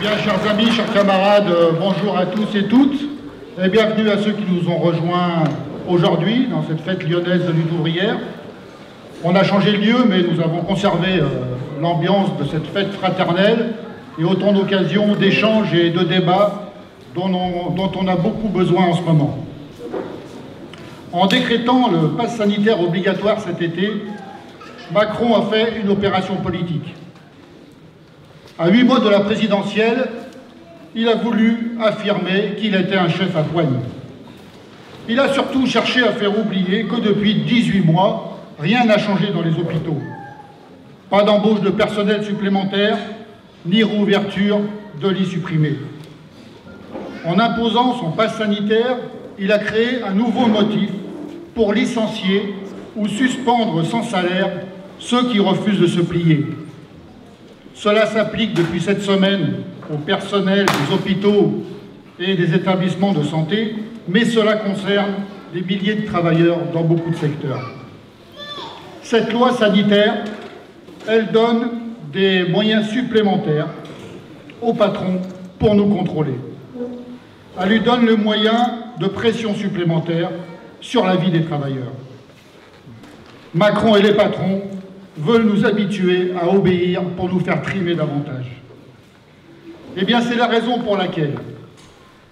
Bien, chers amis, chers camarades, bonjour à tous et toutes, et bienvenue à ceux qui nous ont rejoints aujourd'hui dans cette fête lyonnaise de lutte ouvrière. On a changé le lieu, mais nous avons conservé l'ambiance de cette fête fraternelle et autant d'occasions d'échanges et de débats dont on a beaucoup besoin en ce moment. En décrétant le pass sanitaire obligatoire cet été, Macron a fait une opération politique. À 8 mois de la présidentielle, il a voulu affirmer qu'il était un chef à poigne. Il a surtout cherché à faire oublier que depuis 18 mois, rien n'a changé dans les hôpitaux. Pas d'embauche de personnel supplémentaire, ni réouverture de lits supprimés. En imposant son pass sanitaire, il a créé un nouveau motif pour licencier ou suspendre sans salaire ceux qui refusent de se plier. Cela s'applique depuis cette semaine au personnel des hôpitaux et des établissements de santé, mais cela concerne des milliers de travailleurs dans beaucoup de secteurs. Cette loi sanitaire, elle donne des moyens supplémentaires aux patrons pour nous contrôler. Elle lui donne le moyen de pression supplémentaire sur la vie des travailleurs. Macron et les patrons veulent nous habituer à obéir pour nous faire trimer davantage. Eh bien, c'est la raison pour laquelle,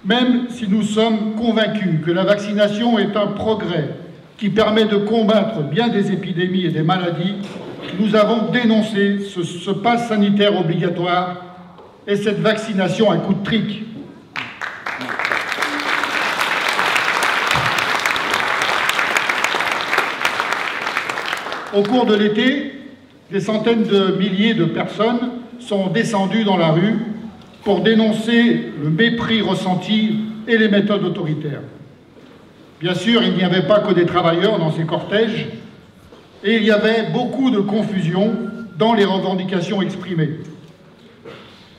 même si nous sommes convaincus que la vaccination est un progrès qui permet de combattre bien des épidémies et des maladies, nous avons dénoncé ce pass sanitaire obligatoire et cette vaccination à coup de trick. Au cours de l'été, des centaines de milliers de personnes sont descendues dans la rue pour dénoncer le mépris ressenti et les méthodes autoritaires. Bien sûr, il n'y avait pas que des travailleurs dans ces cortèges, et il y avait beaucoup de confusion dans les revendications exprimées.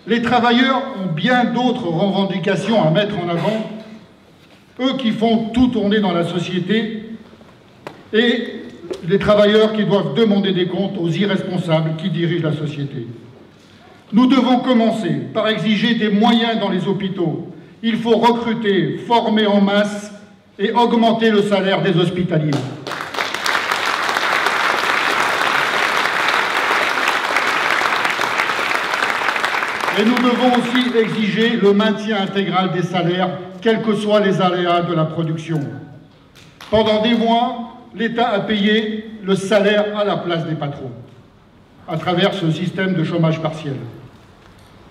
Les travailleurs ont bien d'autres revendications à mettre en avant, eux qui font tout tourner dans la société, et les travailleurs qui doivent demander des comptes aux irresponsables qui dirigent la société. Nous devons commencer par exiger des moyens dans les hôpitaux. Il faut recruter, former en masse et augmenter le salaire des hospitaliers. Et nous devons aussi exiger le maintien intégral des salaires, quels que soient les aléas de la production. Pendant des mois, l'État a payé le salaire à la place des patrons, à travers ce système de chômage partiel.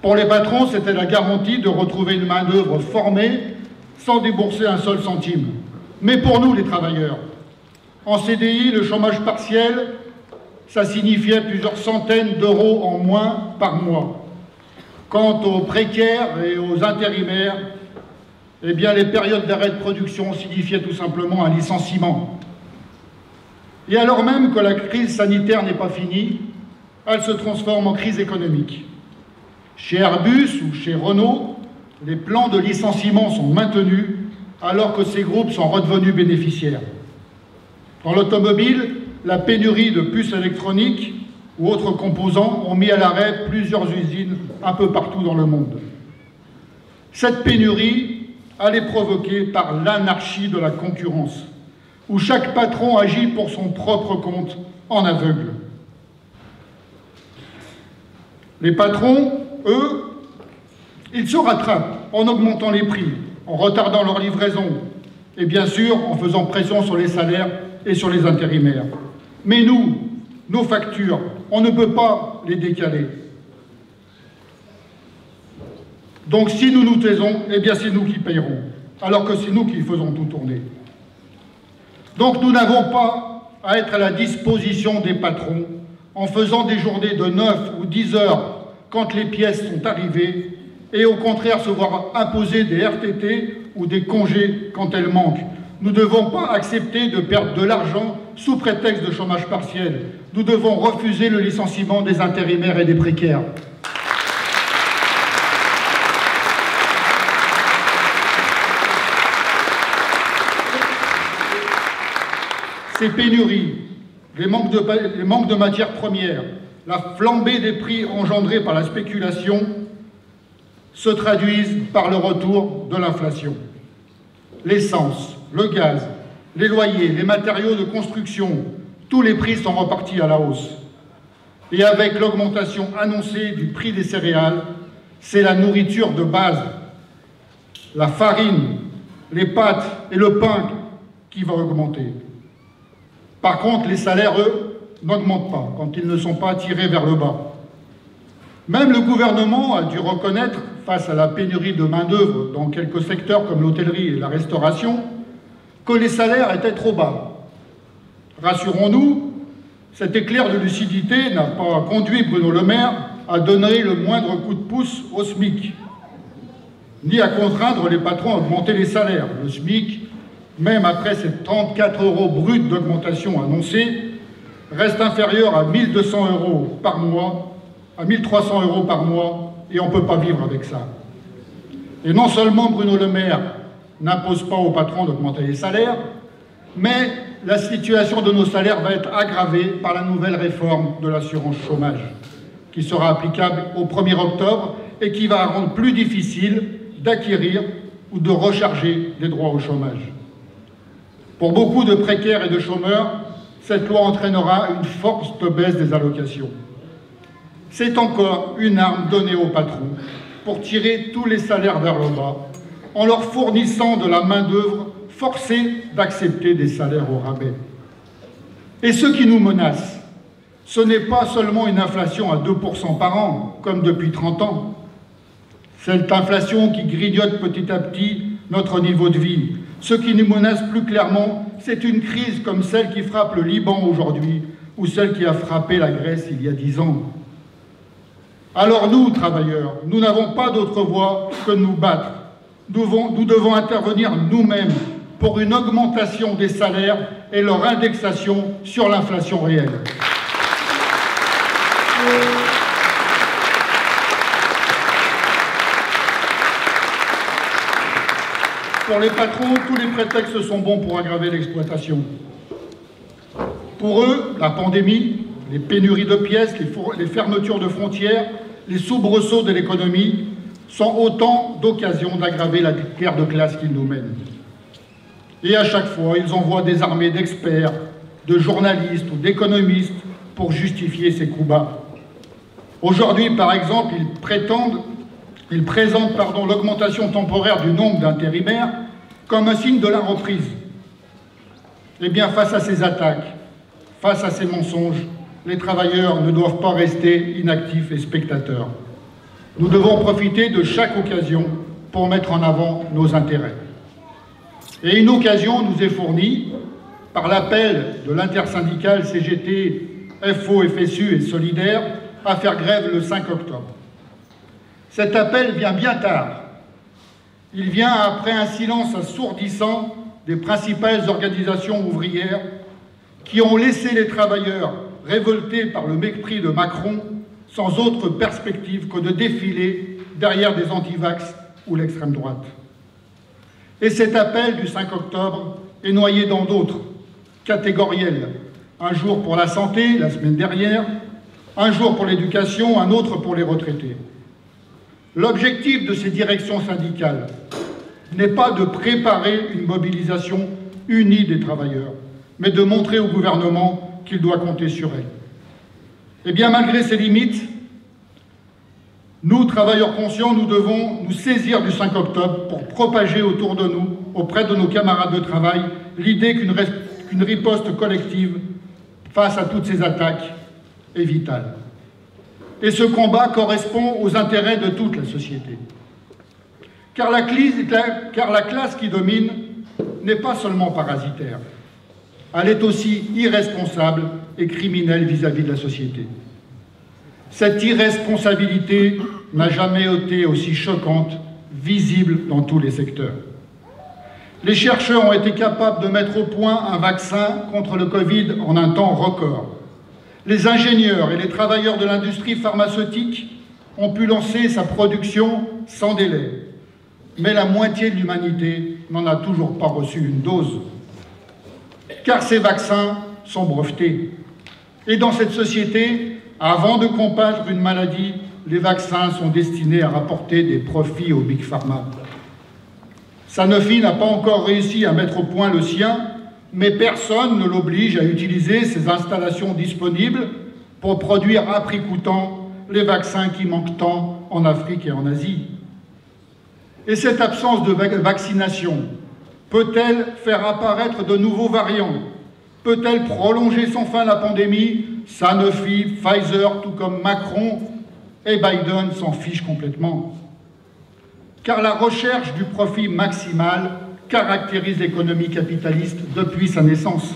Pour les patrons, c'était la garantie de retrouver une main-d'œuvre formée sans débourser un seul centime. Mais pour nous, les travailleurs, en CDI, le chômage partiel, ça signifiait plusieurs centaines d'euros en moins par mois. Quant aux précaires et aux intérimaires, eh bien, les périodes d'arrêt de production signifiaient tout simplement un licenciement. Et alors même que la crise sanitaire n'est pas finie, elle se transforme en crise économique. Chez Airbus ou chez Renault, les plans de licenciement sont maintenus alors que ces groupes sont redevenus bénéficiaires. Dans l'automobile, la pénurie de puces électroniques ou autres composants ont mis à l'arrêt plusieurs usines un peu partout dans le monde. Cette pénurie, elle est provoquée par l'anarchie de la concurrence, où chaque patron agit pour son propre compte, en aveugle. Les patrons, eux, ils se rattrapent en augmentant les prix, en retardant leur livraison, et bien sûr en faisant pression sur les salaires et sur les intérimaires. Mais nous, nos factures, on ne peut pas les décaler. Donc si nous nous taisons, eh bien c'est nous qui payerons, alors que c'est nous qui faisons tout tourner. Donc nous n'avons pas à être à la disposition des patrons en faisant des journées de 9 ou 10 heures quand les pièces sont arrivées et au contraire se voir imposer des RTT ou des congés quand elles manquent. Nous ne devons pas accepter de perdre de l'argent sous prétexte de chômage partiel. Nous devons refuser le licenciement des intérimaires et des précaires. Ces pénuries, les manques de matières premières, la flambée des prix engendrés par la spéculation se traduisent par le retour de l'inflation. L'essence, le gaz, les loyers, les matériaux de construction, tous les prix sont repartis à la hausse. Et avec l'augmentation annoncée du prix des céréales, c'est la nourriture de base, la farine, les pâtes et le pain qui va augmenter. Par contre, les salaires, eux, n'augmentent pas quand ils ne sont pas tirés vers le bas. Même le gouvernement a dû reconnaître, face à la pénurie de main-d'œuvre dans quelques secteurs comme l'hôtellerie et la restauration, que les salaires étaient trop bas. Rassurons-nous, cet éclair de lucidité n'a pas conduit Bruno Le Maire à donner le moindre coup de pouce au SMIC, ni à contraindre les patrons à augmenter les salaires. Le SMIC, même après ces 34 € bruts d'augmentation annoncés, reste inférieur à 1 200 € par mois, à 1 300 € par mois, et on ne peut pas vivre avec ça. Et non seulement Bruno Le Maire n'impose pas aux patrons d'augmenter les salaires, mais la situation de nos salaires va être aggravée par la nouvelle réforme de l'assurance chômage, qui sera applicable au 1er octobre et qui va rendre plus difficile d'acquérir ou de recharger des droits au chômage. Pour beaucoup de précaires et de chômeurs, cette loi entraînera une forte baisse des allocations. C'est encore une arme donnée aux patrons pour tirer tous les salaires vers le bas, en leur fournissant de la main-d'œuvre forcée d'accepter des salaires au rabais. Et ce qui nous menace, ce n'est pas seulement une inflation à 2% par an, comme depuis 30 ans. Cette inflation qui grignote petit à petit notre niveau de vie. Ce qui nous menace plus clairement, c'est une crise comme celle qui frappe le Liban aujourd'hui, ou celle qui a frappé la Grèce il y a 10 ans. Alors nous, travailleurs, nous n'avons pas d'autre voie que de nous battre. Nous devons intervenir nous-mêmes pour une augmentation des salaires et leur indexation sur l'inflation réelle. Pour les patrons, tous les prétextes sont bons pour aggraver l'exploitation. Pour eux, la pandémie, les pénuries de pièces, les fermetures de frontières, les soubresauts de l'économie sont autant d'occasions d'aggraver la guerre de classe qu'ils nous mènent. Et à chaque fois, ils envoient des armées d'experts, de journalistes ou d'économistes pour justifier ces coups bas. Aujourd'hui, par exemple, ils présentent l'augmentation temporaire du nombre d'intérimaires comme un signe de la reprise. Eh bien, face à ces attaques, face à ces mensonges, les travailleurs ne doivent pas rester inactifs et spectateurs. Nous devons profiter de chaque occasion pour mettre en avant nos intérêts. Et une occasion nous est fournie par l'appel de l'intersyndicale CGT, FO, FSU et Solidaires à faire grève le 5 octobre. Cet appel vient bien tard. Il vient après un silence assourdissant des principales organisations ouvrières qui ont laissé les travailleurs révoltés par le mépris de Macron sans autre perspective que de défiler derrière des antivax ou l'extrême droite. Et cet appel du 5 octobre est noyé dans d'autres, catégoriels. Un jour pour la santé, la semaine dernière, un jour pour l'éducation, un autre pour les retraités. L'objectif de ces directions syndicales n'est pas de préparer une mobilisation unie des travailleurs, mais de montrer au gouvernement qu'il doit compter sur elle. Eh bien, malgré ces limites, nous, travailleurs conscients, nous devons nous saisir du 5 octobre pour propager autour de nous, auprès de nos camarades de travail, l'idée qu'une riposte collective face à toutes ces attaques est vitale. Et ce combat correspond aux intérêts de toute la société. Car la classe qui domine n'est pas seulement parasitaire, elle est aussi irresponsable et criminelle vis-à-vis de la société. Cette irresponsabilité n'a jamais été aussi choquante, visible dans tous les secteurs. Les chercheurs ont été capables de mettre au point un vaccin contre le Covid en un temps record. Les ingénieurs et les travailleurs de l'industrie pharmaceutique ont pu lancer sa production sans délai. Mais la moitié de l'humanité n'en a toujours pas reçu une dose. Car ces vaccins sont brevetés. Et dans cette société, avant de combattre une maladie, les vaccins sont destinés à rapporter des profits aux Big Pharma. Sanofi n'a pas encore réussi à mettre au point le sien, mais personne ne l'oblige à utiliser ses installations disponibles pour produire à prix coûtant les vaccins qui manquent tant en Afrique et en Asie. Et cette absence de vaccination peut-elle faire apparaître de nouveaux variants? Peut-elle prolonger sans fin la pandémie? Sanofi, Pfizer, tout comme Macron et Biden s'en fichent complètement. Car la recherche du profit maximal caractérise l'économie capitaliste depuis sa naissance.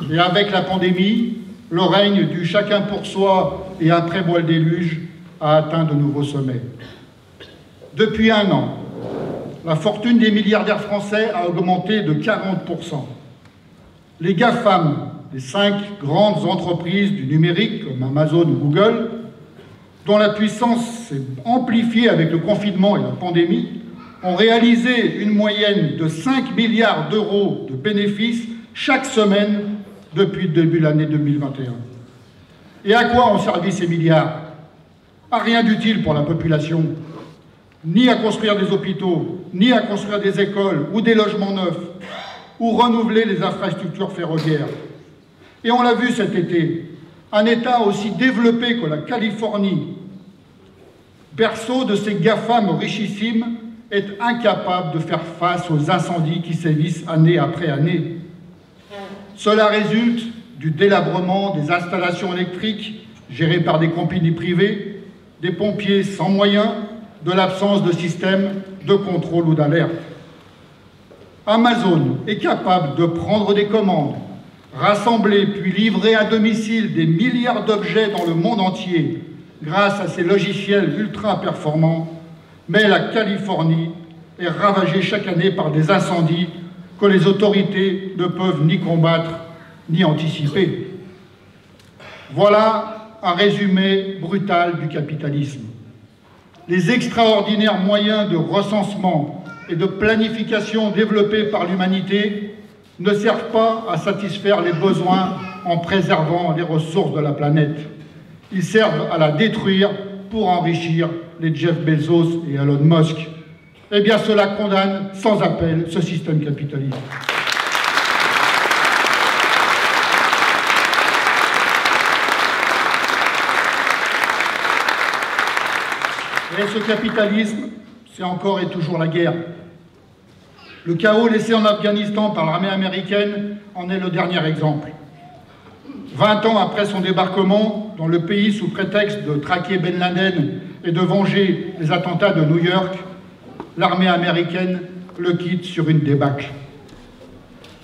Et avec la pandémie, le règne du chacun pour soi et après moi le déluge a atteint de nouveaux sommets. Depuis un an, la fortune des milliardaires français a augmenté de 40%. Les GAFAM, les 5 grandes entreprises du numérique comme Amazon ou Google, dont la puissance s'est amplifiée avec le confinement et la pandémie, ont réalisé une moyenne de 5 milliards d'euros de bénéfices chaque semaine depuis le début de l'année 2021. Et à quoi ont servi ces milliards? À rien d'utile pour la population, ni à construire des hôpitaux, ni à construire des écoles ou des logements neufs, ou renouveler les infrastructures ferroviaires. Et on l'a vu cet été, un État aussi développé que la Californie, berceau de ces GAFAM richissimes, est incapable de faire face aux incendies qui sévissent année après année. Cela résulte du délabrement des installations électriques gérées par des compagnies privées, des pompiers sans moyens, de l'absence de système de contrôle ou d'alerte. Amazon est capable de prendre des commandes, rassembler puis livrer à domicile des milliards d'objets dans le monde entier grâce à ses logiciels ultra performants, mais la Californie est ravagée chaque année par des incendies que les autorités ne peuvent ni combattre ni anticiper. Voilà un résumé brutal du capitalisme. Les extraordinaires moyens de recensement et de planification développés par l'humanité ne servent pas à satisfaire les besoins en préservant les ressources de la planète. Ils servent à la détruire pour enrichir les Jeff Bezos et Elon Musk. Eh bien, cela condamne sans appel ce système capitaliste. Et ce capitalisme, c'est encore et toujours la guerre. Le chaos laissé en Afghanistan par l'armée américaine en est le dernier exemple. 20 ans après son débarquement dans le pays sous prétexte de traquer Ben Laden et de venger les attentats de New York, l'armée américaine le quitte sur une débâcle.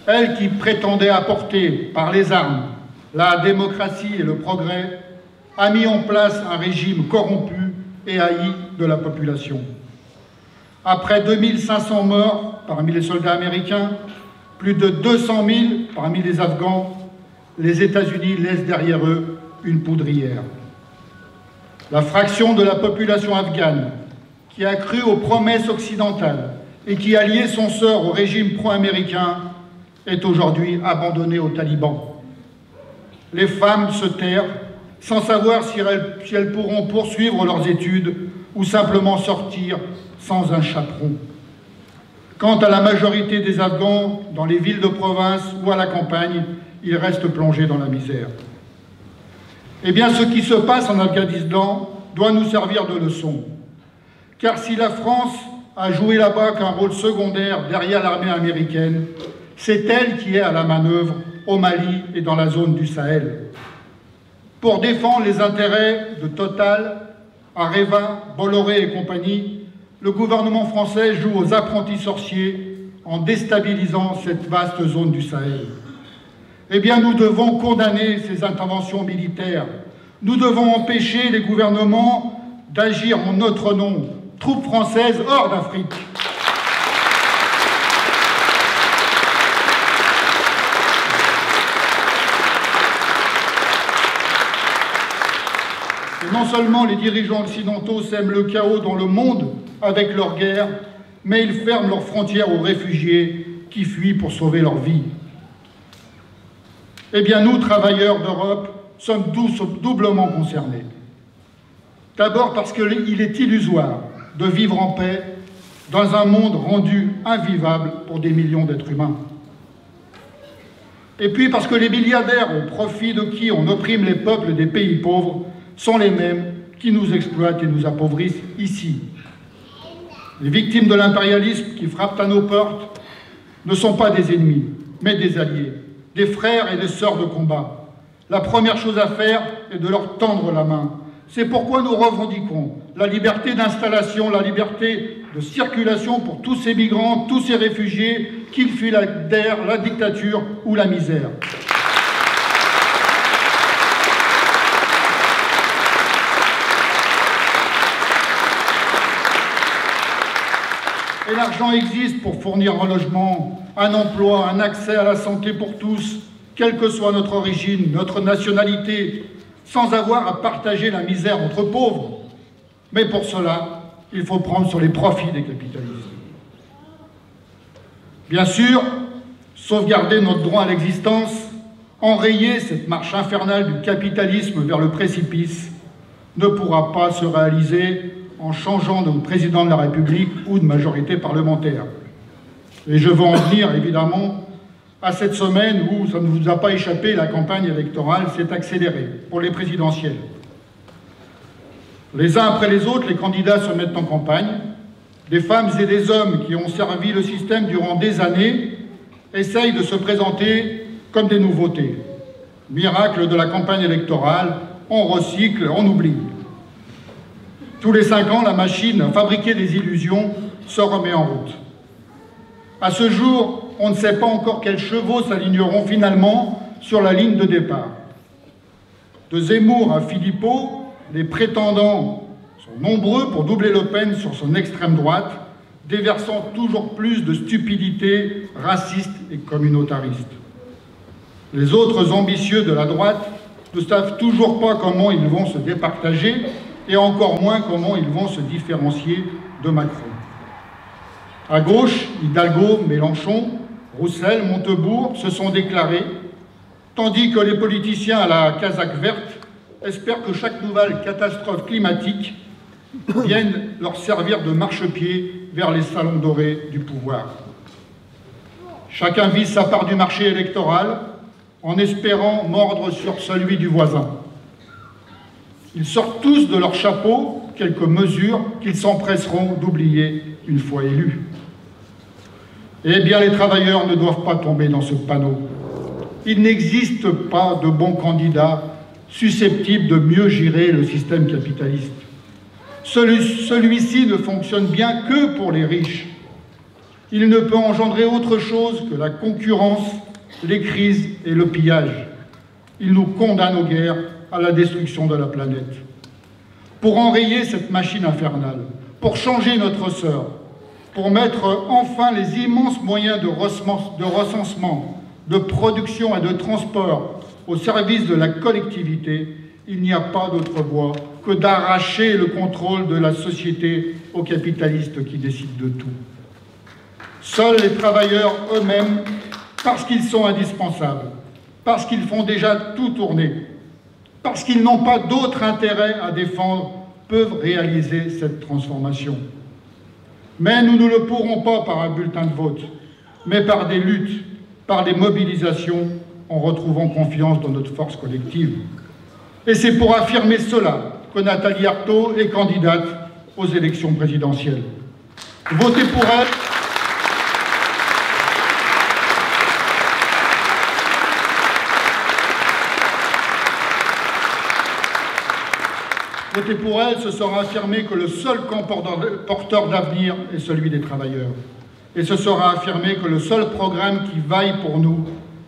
Elle qui prétendait apporter par les armes la démocratie et le progrès, a mis en place un régime corrompu et haï de la population. Après 2500 morts parmi les soldats américains, plus de 200 000 parmi les Afghans, les États-Unis laissent derrière eux une poudrière. La fraction de la population afghane qui a cru aux promesses occidentales et qui a lié son sort au régime pro-américain est aujourd'hui abandonnée aux talibans. Les femmes se terrent sans savoir si elles pourront poursuivre leurs études ou simplement sortir sans un chaperon. Quant à la majorité des Afghans, dans les villes de province ou à la campagne, ils restent plongés dans la misère. Eh bien, ce qui se passe en Afghanistan doit nous servir de leçon. Car si la France a joué là-bas qu'un rôle secondaire derrière l'armée américaine, c'est elle qui est à la manœuvre au Mali et dans la zone du Sahel. Pour défendre les intérêts de Total, Areva, Bolloré et compagnie, le gouvernement français joue aux apprentis sorciers en déstabilisant cette vaste zone du Sahel. Eh bien, nous devons condamner ces interventions militaires. Nous devons empêcher les gouvernements d'agir en notre nom. Troupes françaises hors d'Afrique. Et non seulement les dirigeants occidentaux sèment le chaos dans le monde avec leur guerre, mais ils ferment leurs frontières aux réfugiés qui fuient pour sauver leur vie. Eh bien, nous, travailleurs d'Europe, sommes doublement concernés. D'abord parce qu'il est illusoire de vivre en paix dans un monde rendu invivable pour des millions d'êtres humains. Et puis parce que les milliardaires au profit de qui on opprime les peuples des pays pauvres sont les mêmes qui nous exploitent et nous appauvrissent ici. Les victimes de l'impérialisme qui frappent à nos portes ne sont pas des ennemis, mais des alliés, des frères et des sœurs de combat. La première chose à faire est de leur tendre la main. C'est pourquoi nous revendiquons la liberté d'installation, la liberté de circulation pour tous ces migrants, tous ces réfugiés, qu'ils fuient la guerre, la dictature ou la misère. Et l'argent existe pour fournir un logement, un emploi, un accès à la santé pour tous, quelle que soit notre origine, notre nationalité, sans avoir à partager la misère entre pauvres. Mais pour cela, il faut prendre sur les profits des capitalistes. Bien sûr, sauvegarder notre droit à l'existence, enrayer cette marche infernale du capitalisme vers le précipice, ne pourra pas se réaliser en changeant de président de la République ou de majorité parlementaire. Et je veux en venir, évidemment, à cette semaine où, ça ne vous a pas échappé, la campagne électorale s'est accélérée pour les présidentielles. Les uns après les autres, les candidats se mettent en campagne. Des femmes et des hommes qui ont servi le système durant des années essayent de se présenter comme des nouveautés. Miracle de la campagne électorale, on recycle, on oublie. Tous les 5 ans, la machine à fabriquer des illusions se remet en route. À ce jour, on ne sait pas encore quels chevaux s'aligneront finalement sur la ligne de départ. De Zemmour à Philippot, les prétendants sont nombreux pour doubler Le Pen sur son extrême droite, déversant toujours plus de stupidité raciste et communautariste. Les autres ambitieux de la droite ne savent toujours pas comment ils vont se départager et encore moins comment ils vont se différencier de Macron. À gauche, Hidalgo, Mélenchon, Roussel, Montebourg se sont déclarés, tandis que les politiciens à la casaque verte espèrent que chaque nouvelle catastrophe climatique vienne leur servir de marchepied vers les salons dorés du pouvoir. Chacun vise sa part du marché électoral en espérant mordre sur celui du voisin. Ils sortent tous de leur chapeau quelques mesures qu'ils s'empresseront d'oublier une fois élus. Eh bien, les travailleurs ne doivent pas tomber dans ce panneau. Il n'existe pas de bon candidat susceptible de mieux gérer le système capitaliste. Celui-ci ne fonctionne bien que pour les riches. Il ne peut engendrer autre chose que la concurrence, les crises et le pillage. Il nous condamne aux guerres, à la destruction de la planète. Pour enrayer cette machine infernale, pour changer notre sort, pour mettre enfin les immenses moyens de recensement, de production et de transport au service de la collectivité, il n'y a pas d'autre voie que d'arracher le contrôle de la société aux capitalistes qui décident de tout. Seuls les travailleurs eux-mêmes, parce qu'ils sont indispensables, parce qu'ils font déjà tout tourner, parce qu'ils n'ont pas d'autre intérêt à défendre, peuvent réaliser cette transformation. Mais nous ne le pourrons pas par un bulletin de vote, mais par des luttes, par des mobilisations, en retrouvant confiance dans notre force collective. Et c'est pour affirmer cela que Nathalie Arthaud est candidate aux élections présidentielles. Votez pour elle. Voter pour elle, ce sera affirmer que le seul camp porteur d'avenir est celui des travailleurs. Et ce sera affirmer que le seul programme qui vaille pour nous,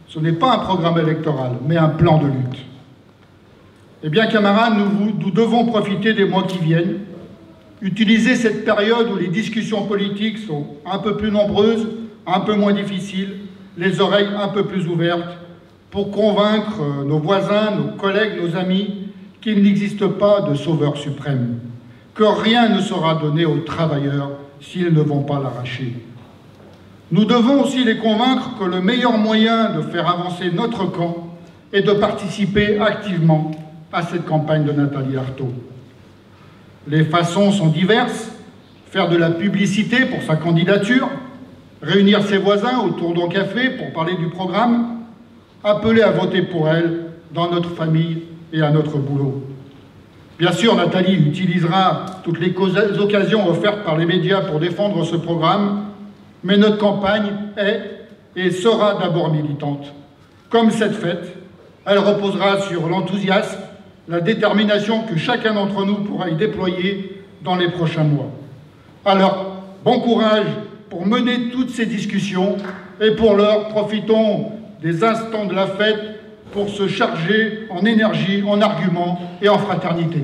ce n'est pas un programme électoral, mais un plan de lutte. Eh bien, camarades, nous devons profiter des mois qui viennent, utiliser cette période où les discussions politiques sont un peu plus nombreuses, un peu moins difficiles, les oreilles un peu plus ouvertes, pour convaincre nos voisins, nos collègues, nos amis, qu'il n'existe pas de sauveur suprême, que rien ne sera donné aux travailleurs s'ils ne vont pas l'arracher. Nous devons aussi les convaincre que le meilleur moyen de faire avancer notre camp est de participer activement à cette campagne de Nathalie Arthaud. Les façons sont diverses. Faire de la publicité pour sa candidature, réunir ses voisins autour d'un café pour parler du programme, appeler à voter pour elle dans notre famille et à notre boulot. Bien sûr, Nathalie utilisera toutes les occasions offertes par les médias pour défendre ce programme, mais notre campagne est et sera d'abord militante. Comme cette fête, elle reposera sur l'enthousiasme, la détermination que chacun d'entre nous pourra y déployer dans les prochains mois. Alors, bon courage pour mener toutes ces discussions et pour l'heure, profitons des instants de la fête pour se charger en énergie, en arguments et en fraternité.